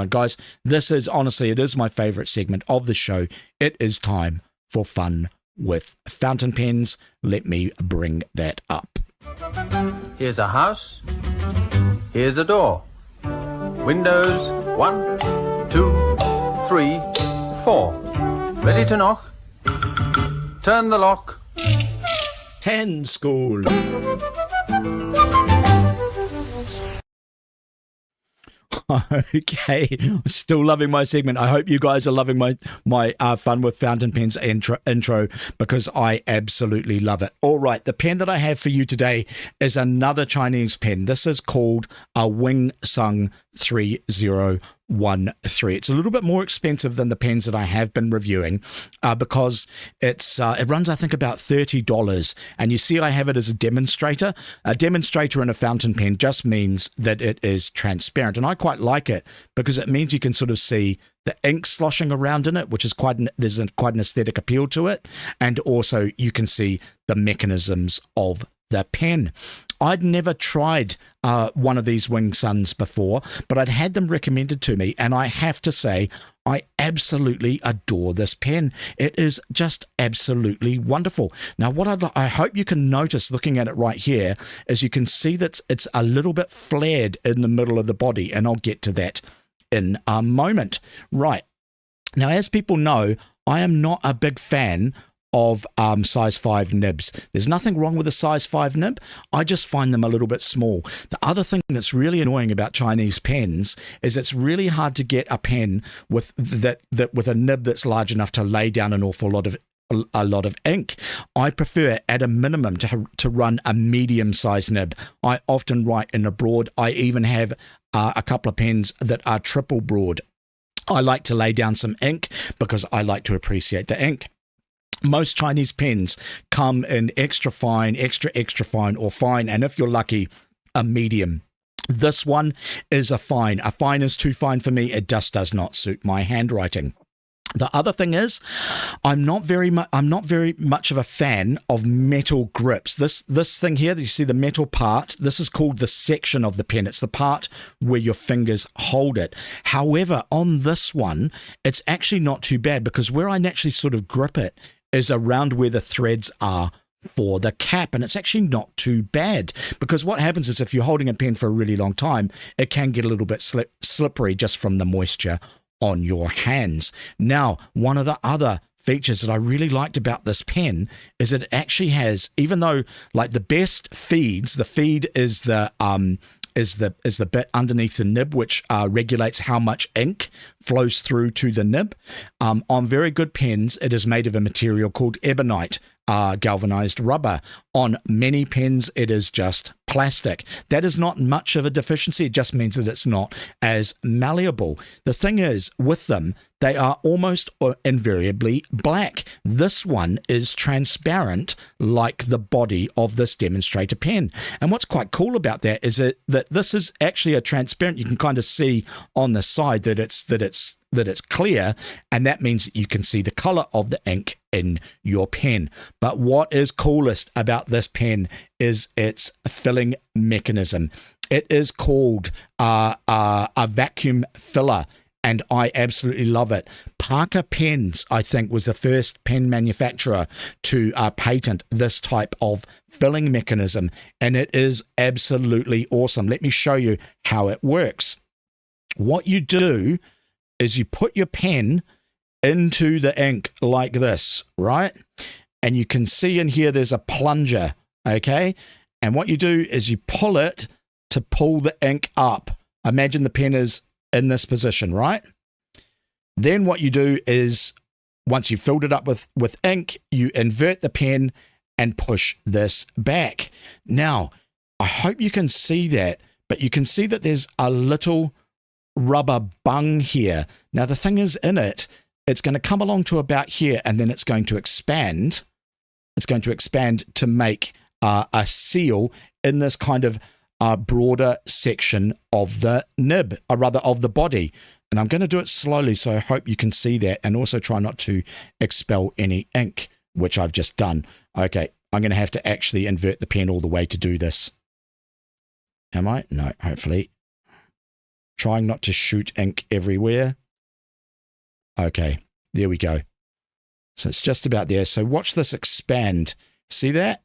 Guys, this is honestly, it is my favorite segment of the show. It is time for fun with fountain pens. Let me bring that up. Here's a house. Here's a door. Windows 1, 2, 3, 4. Ready to knock? Turn the lock. 10 school. Okay, still loving my segment. I hope you guys are loving my fun with fountain pens intro, because I absolutely love it. All right, the pen that I have for you today is another Chinese pen. This is called a Wing Sung 3013. It's a little bit more expensive than the pens that I have been reviewing because it runs, I think, about $30. And you see I have it as a demonstrator. A demonstrator in a fountain pen just means that it is transparent. And I quite like it because it means you can sort of see the ink sloshing around in it, which is quite an aesthetic appeal to it. And also you can see the mechanisms of the pen. I'd never tried one of these Wing Suns before, but I'd had them recommended to me, and I have to say, I absolutely adore this pen. It is just absolutely wonderful. Now, what I hope you can notice looking at it right here is you can see that it's a little bit flared in the middle of the body, and I'll get to that in a moment. Right. Now, as people know, I am not a big fan of size 5 nibs. There's nothing wrong with a size 5 nib. I just find them a little bit small. The other thing that's really annoying about Chinese pens is it's really hard to get a pen with with a nib that's large enough to lay down an awful lot of ink. I prefer at a minimum to run a medium size nib. I often write in a broad. I even have a couple of pens that are triple broad. I like to lay down some ink because I like to appreciate the ink. Most Chinese pens come in extra fine, extra fine, or fine, and if you're lucky, a medium. This one is a fine. A fine is too fine for me. It just does not suit my handwriting. The other thing is, I'm not very much of a fan of metal grips. This thing here, you see the metal part, this is called the section of the pen. It's the part where your fingers hold it. However, on this one, it's actually not too bad because where I naturally sort of grip it is around where the threads are for the cap, and it's actually not too bad because what happens is if you're holding a pen for a really long time, it can get a little bit slippery just from the moisture on your hands. Now, one of the other features that I really liked about this pen is that it actually has, even though like the best feeds, the feed is the bit underneath the nib, which regulates how much ink flows through to the nib. On very good pens, it is made of a material called ebonite, galvanized rubber. On many pens, it is just plastic. That is not much of a deficiency. It just means that it's not as malleable. The thing is, with them, they are almost invariably black. This one is transparent like the body of this demonstrator pen. And what's quite cool about that is that this is actually a transparent, you can kind of see on the side that it's clear, and that means that you can see the color of the ink in your pen. But what is coolest about this pen is its filling mechanism. It is called a vacuum filler, and I absolutely love it. Parker Pens, I think, was the first pen manufacturer to patent this type of filling mechanism, and it is absolutely awesome. Let me show you how it works. What you do is you put your pen into the ink like this, right? And you can see in here there's a plunger, okay? And what you do is you pull it to pull the ink up. Imagine the pen is in this position, right? Then what you do is, once you've filled it up with ink, you invert the pen and push this back. Now, I hope you can see that, but you can see that there's a little rubber bung here. Now, the thing is, in it, it's going to come along to about here, and then it's going to expand. It's going to expand to make a seal in this kind of broader section of the nib, or rather of the body. And I'm going to do it slowly, so I hope you can see that, and also try not to expel any ink, which I've just done. Okay, I'm going to have to actually invert the pen all the way to do this. Am I? No, hopefully. Trying not to shoot ink everywhere. Okay, there we go. So it's just about there. So watch this expand. See that?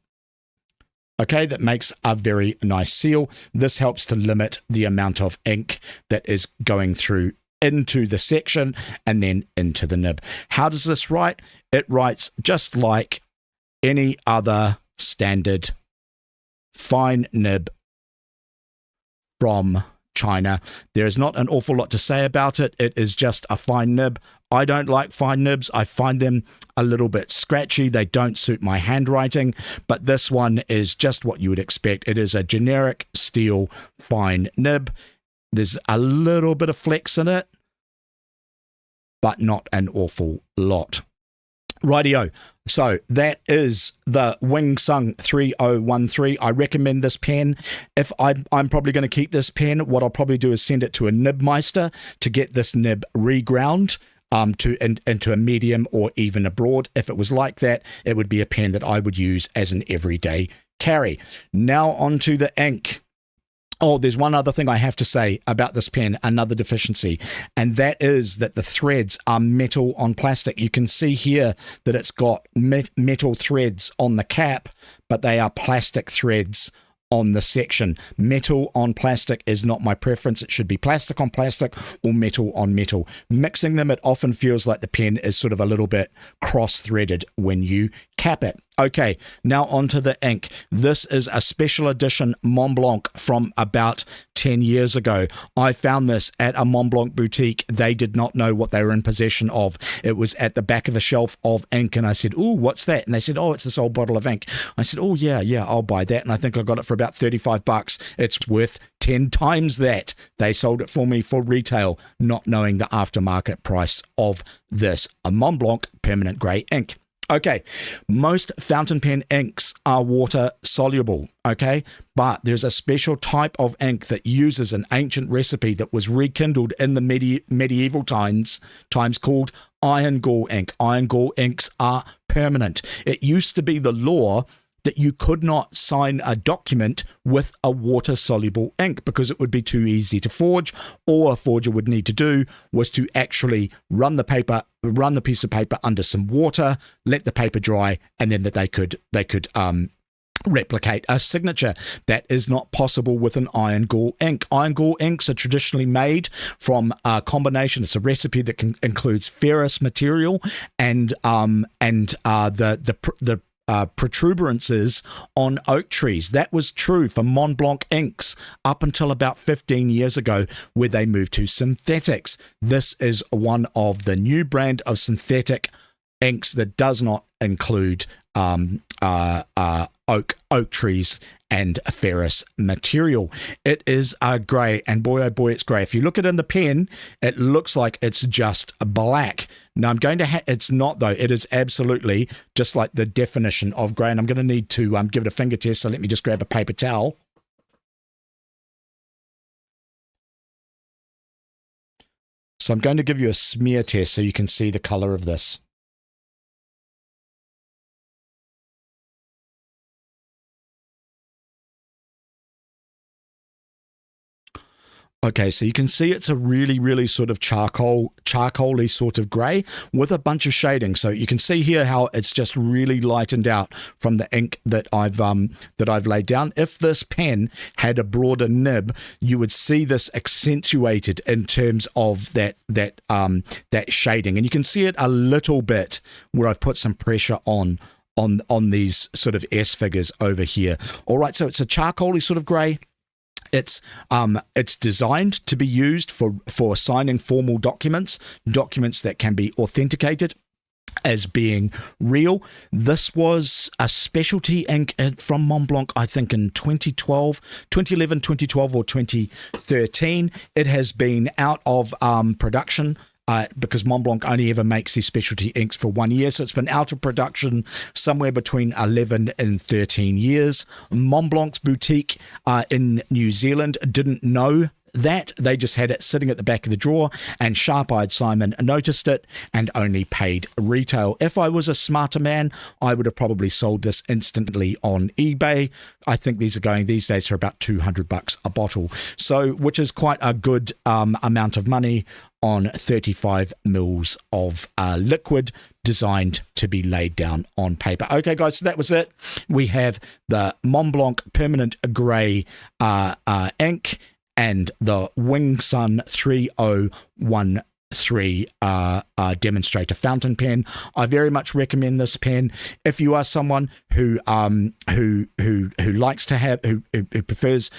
Okay, that makes a very nice seal. This helps to limit the amount of ink that is going through into the section and then into the nib. How does this write? It writes just like any other standard fine nib from China. There is not an awful lot to say about it. It is just a fine nib. I don't like fine nibs. I find them a little bit scratchy. They don't suit my handwriting, but this one is just what you would expect. It is a generic steel fine nib. There's a little bit of flex in it, but not an awful lot. Rightio. So that is the Wing Sung 3013. I recommend this pen. If I'm probably going to keep this pen, what I'll probably do is send it to a nibmeister to get this nib reground into a medium or even a broad. If it was like that, it would be a pen that I would use as an everyday carry. Now onto the ink. Oh, there's one other thing I have to say about this pen, another deficiency, and that is that the threads are metal on plastic. You can see here that it's got metal threads on the cap, but they are plastic threads on the section. Metal on plastic is not my preference. It should be plastic on plastic or metal on metal. Mixing them, it often feels like the pen is sort of a little bit cross-threaded when you cap it. Okay, now onto the ink. This is a special edition Montblanc from about 10 years ago. I found this at a Montblanc boutique. They did not know what they were in possession of. It was at the back of the shelf of ink, and I said, "Ooh, what's that?" And they said, "Oh, it's this old bottle of ink." I said, "Oh, yeah, I'll buy that." And I think I got it for about $35. It's worth 10 times that. They sold it for me for retail, not knowing the aftermarket price of this, a Montblanc Permanent Grey ink. Okay, most fountain pen inks are water soluble, okay? But there's a special type of ink that uses an ancient recipe that was rekindled in the medieval times called iron gall ink. Iron gall inks are permanent. It used to be the law that you could not sign a document with a water-soluble ink because it would be too easy to forge. All a forger would need to do was to actually run the piece of paper under some water, let the paper dry, and then that they could replicate a signature. That is not possible with an iron gall ink. Iron gall inks are traditionally made from a combination. It's a recipe that includes ferrous material and the protuberances on oak trees. That was true for Montblanc inks up until about 15 years ago, where they moved to synthetics. This is one of the new brand of synthetic inks that does not include oak trees and ferrous material. It is a grey, and boy oh boy, it's grey. If you look at it in the pen, it looks like it's just black. Now I'm going to it's not though. It is absolutely just like the definition of grey, and I'm going to need to give it a finger test, so let me just grab a paper towel. So I'm going to give you a smear test so you can see the colour of this. Okay, so you can see it's a really, really sort of charcoaly sort of grey with a bunch of shading. So you can see here how it's just really lightened out from the ink that I've laid down. If this pen had a broader nib, you would see this accentuated in terms of that shading, and you can see it a little bit where I've put some pressure on these sort of S figures over here. All right, so it's a charcoaly sort of grey. It's designed to be used for signing formal documents that can be authenticated as being real. This was a specialty ink from Montblanc, I think in 2011, 2012 or 2013. It has been out of production because Montblanc only ever makes these specialty inks for 1 year. So it's been out of production somewhere between 11 and 13 years. Montblanc's boutique in New Zealand didn't know that they just had it sitting at the back of the drawer, and sharp-eyed Simon noticed it and only paid retail. If I was a smarter man, I would have probably sold this instantly on eBay. I think these are going these days for about $200 a bottle, so which is quite a good amount of money on 35 mils of liquid designed to be laid down on paper. Okay, guys, so that was it. We have the Montblanc Permanent Grey ink and the Wing Sun 3013 demonstrator fountain pen. I very much recommend this pen if you are someone who likes to have who prefers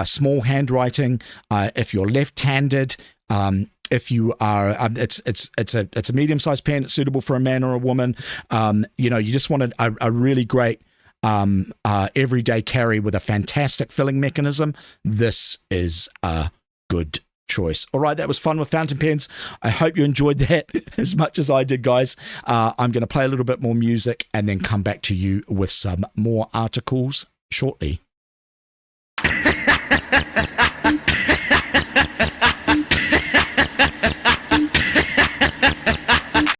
small handwriting. If you're left-handed. If you are, it's a medium-sized pen. It's suitable for a man or a woman. You just want a really great everyday carry with a fantastic filling mechanism. This is a good choice. All right, that was fun with fountain pens. I hope you enjoyed that as much as I did, guys. I'm going to play a little bit more music and then come back to you with some more articles shortly.